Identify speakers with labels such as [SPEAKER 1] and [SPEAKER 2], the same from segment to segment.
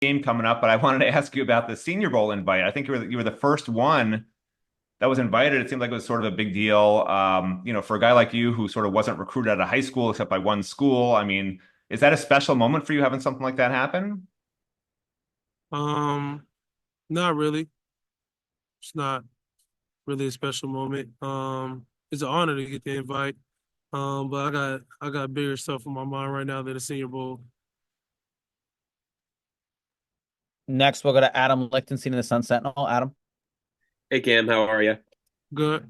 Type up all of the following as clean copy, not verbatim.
[SPEAKER 1] game coming up, but I wanted to ask you about the Senior Bowl invite. I think you were the first one that was invited. It seemed like it was sort of a big deal. For a guy like you who sort of wasn't recruited out of high school except by one school. I mean, is that a special moment for you having something like that happen?
[SPEAKER 2] Um, Not really. It's not really a special moment. It's an honor to get the invite. But I got bigger stuff on my mind right now than the Senior Bowl.
[SPEAKER 3] Next, we'll go to Adam Lichtenstein in the Sun Sentinel. Adam.
[SPEAKER 4] Hey Cam, how are you?
[SPEAKER 2] Good.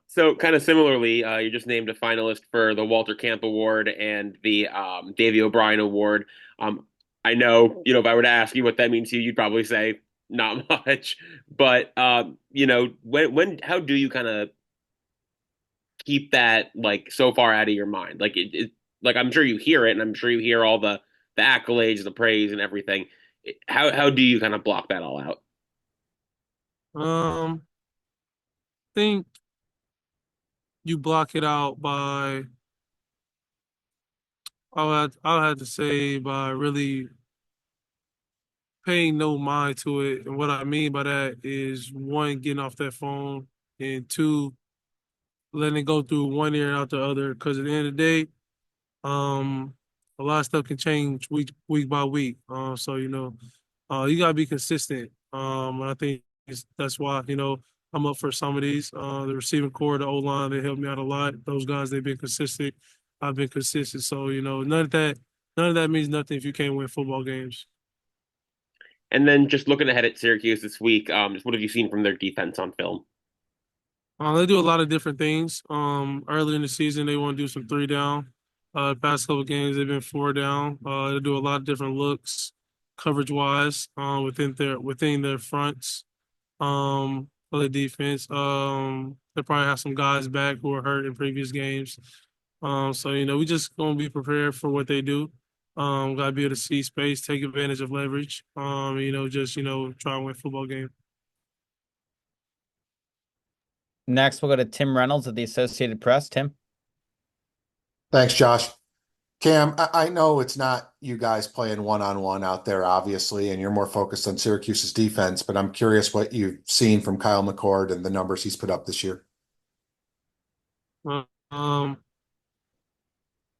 [SPEAKER 4] So kind of similarly, you just named a finalist for the Walter Camp Award and the Davy O'Brien Award. Um, I know, if I were to ask you what that means to you, you'd probably say not much. But how do you kind of keep that like so far out of your mind? Like I'm sure you hear it, and I'm sure you hear all the accolades, the praise, and everything. How do you kind of block that all out?
[SPEAKER 2] Um, think you block it out by I'll have to say by really paying no mind to it. And what I mean by that is one, getting off that phone, and two, letting it go through one ear and out the other. Because at the end of the day, um, a lot of stuff can change week by week. So you gotta be consistent. And I think that's why I'm up for some of these. The receiving core, the O line, they helped me out a lot. Those guys, they've been consistent. I've been consistent. So none of that means nothing if you can't win football games.
[SPEAKER 4] And then just looking ahead at Syracuse this week, just what have you seen from their defense on film?
[SPEAKER 2] They do a lot of different things. Early in the season, they want to do some three down. Past couple games, they've been four down. They do a lot of different looks, coverage wise, within their fronts. For the defense, they probably have some guys back who were hurt in previous games. So we just gonna be prepared for what they do. Gotta be able to see space, take advantage of leverage. Just try and win football game.
[SPEAKER 3] Next, we'll go to Tim Reynolds of the Associated Press. Tim.
[SPEAKER 5] Thanks, Josh. Cam, I know it's not you guys playing one-on-one out there, obviously, and you're more focused on Syracuse's defense, but I'm curious what you've seen from Kyle McCord and the numbers he's put up this year.
[SPEAKER 2] Um,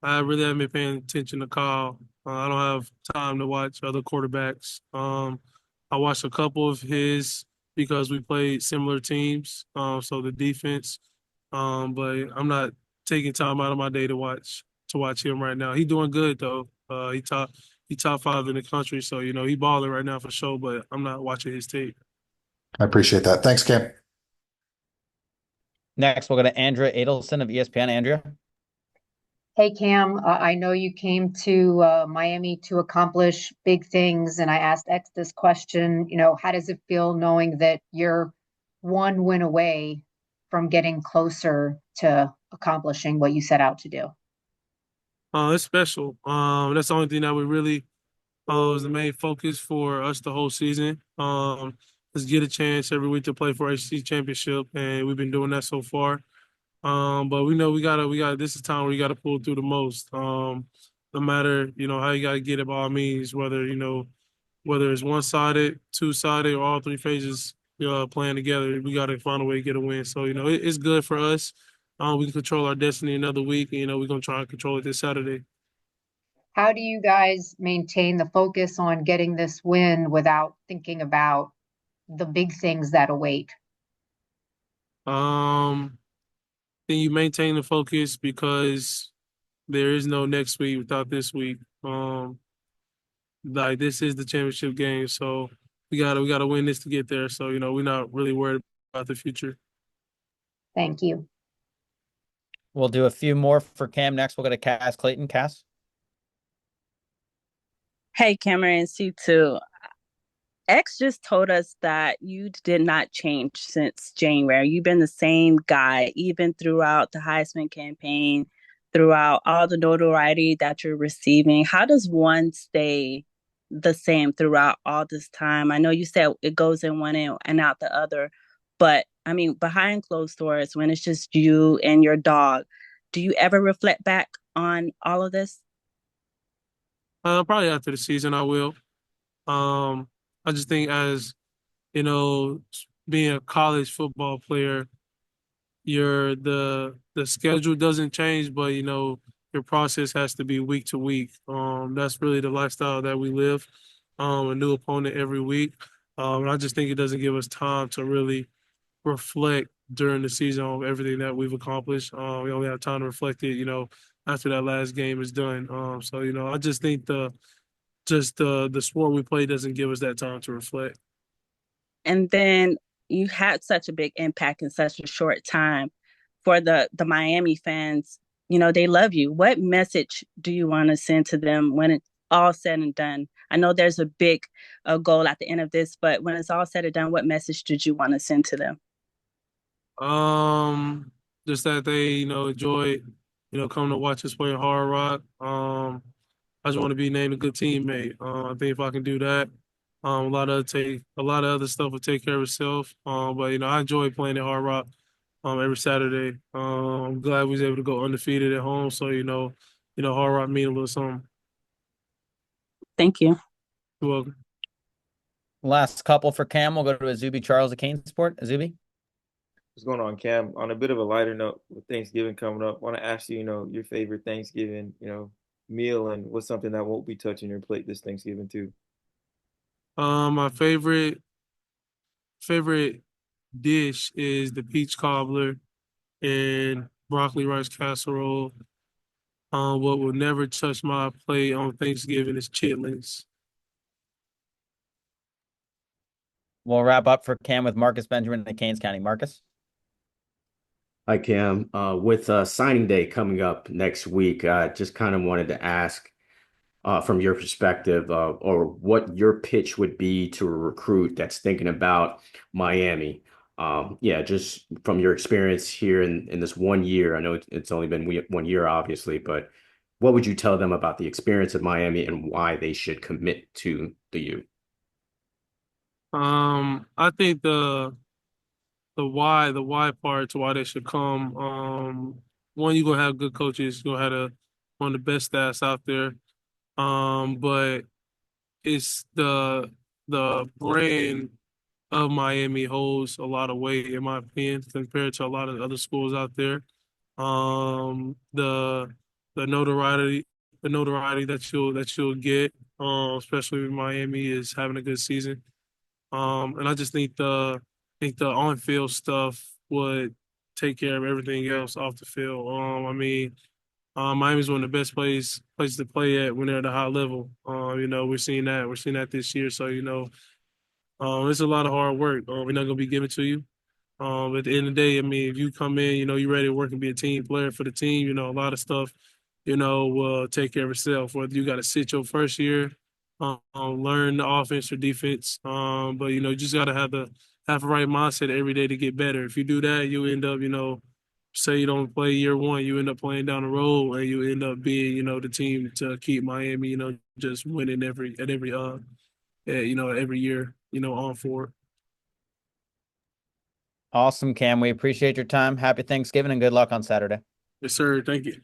[SPEAKER 2] I really haven't been paying attention to Kyle. I don't have time to watch other quarterbacks. I watched a couple of his because we played similar teams. So the defense. But I'm not taking time out of my day to watch him right now. He doing good though. He top five in the country, so he balling right now for sure. But I'm not watching his tape.
[SPEAKER 5] I appreciate that. Thanks, Cam.
[SPEAKER 3] Next, we'll go to Andrea Adelson of ESPN. Andrea.
[SPEAKER 6] Hey Cam, I know you came to Miami to accomplish big things, and I asked X this question. How does it feel knowing that you're one win away from getting closer to accomplishing what you set out to do?
[SPEAKER 2] It's special. That's the only thing that we really was the main focus for us the whole season. Let's get a chance every week to play for HC championship, and we've been doing that so far. But we know we gotta. This is time where you gotta pull through the most. No matter how you gotta get it by all means, whether it's one sided, two sided, or all three phases playing together, we gotta find a way to get a win. So it's good for us. We can control our destiny another week. And, we're gonna try and control it this Saturday.
[SPEAKER 6] How do you guys maintain the focus on getting this win without thinking about the big things that await?
[SPEAKER 2] Um, then you maintain the focus because there is no next week without this week. Like this is the championship game, so we gotta win this to get there. So we're not really worried about the future.
[SPEAKER 6] Thank you.
[SPEAKER 3] We'll do a few more for Cam. Next, we'll go to Cass Clayton. Cass.
[SPEAKER 7] Hey, Cameron, C2. X just told us that you did not change since January. You've been the same guy, even throughout the Heisman campaign, throughout all the notoriety that you're receiving. How does one stay the same throughout all this time? I know you said it goes in one ear and out the other, but I mean, behind closed doors, when it's just you and your dog, do you ever reflect back on all of this?
[SPEAKER 2] Probably after the season, I will. I just think as, you know, being a college football player, the schedule doesn't change, but your process has to be week to week. That's really the lifestyle that we live. A new opponent every week. And I just think it doesn't give us time to really reflect during the season on everything that we've accomplished. We only have time to reflect it, after that last game is done. So I just think the sport we play doesn't give us that time to reflect.
[SPEAKER 7] And then you had such a big impact in such a short time. For the Miami fans, they love you. What message do you want to send to them when it's all said and done? I know there's a big goal at the end of this, but when it's all said and done, what message did you want to send to them?
[SPEAKER 2] Just that they, enjoy, coming to watch us play Hard Rock. I just want to be named a good teammate. I think if I can do that, a lot of other stuff will take care of itself. But I enjoy playing at Hard Rock every Saturday. I'm glad we was able to go undefeated at home. So Hard Rock mean a little something.
[SPEAKER 7] Thank you.
[SPEAKER 2] You're welcome.
[SPEAKER 3] Last couple for Cam. We'll go to Azubi Charles at Canesport. Azubi.
[SPEAKER 8] What's going on, Cam? On a bit of a lighter note, with Thanksgiving coming up, want to ask you, your favorite Thanksgiving, meal, and what's something that won't be touching your plate this Thanksgiving too.
[SPEAKER 2] My favorite dish is the peach cobbler and broccoli rice casserole. What will never touch my plate on Thanksgiving is chitlins.
[SPEAKER 3] We'll wrap up for Cam with Marcus Benjamin at Canes County. Marcus.
[SPEAKER 9] Hi, Cam. With signing day coming up next week, just kind of wanted to ask from your perspective or what your pitch would be to a recruit that's thinking about Miami. Yeah, just from your experience here in this 1 year. I know it's only been 1 year, obviously, but what would you tell them about the experience of Miami and why they should commit to the U?
[SPEAKER 2] I think the why part to why they should come. One, you're gonna have good coaches. You're gonna have one of the best staffs out there. But it's the brand of Miami holds a lot of weight, in my opinion, compared to a lot of other schools out there. The notoriety that you'll get, especially with Miami, is having a good season. And I just think the on-field stuff would take care of everything else off the field. I mean, Miami's one of the best places to play at when they're at a high level. We're seeing that. We're seeing that this year. So, it's a lot of hard work. We're not gonna be giving to you. At the end of the day, I mean, if you come in, you're ready to work and be a team player for the team. A lot of stuff, will take care of itself. Whether you got to sit your first year, learn the offense or defense. But you just got to have the right mindset every day to get better. If you do that, you end up, say you don't play year one, you end up playing down the road, and you end up being, the team to keep Miami, just winning every year, on forward.
[SPEAKER 3] Awesome, Cam. We appreciate your time. Happy Thanksgiving and good luck on Saturday.
[SPEAKER 2] Yes, sir. Thank you.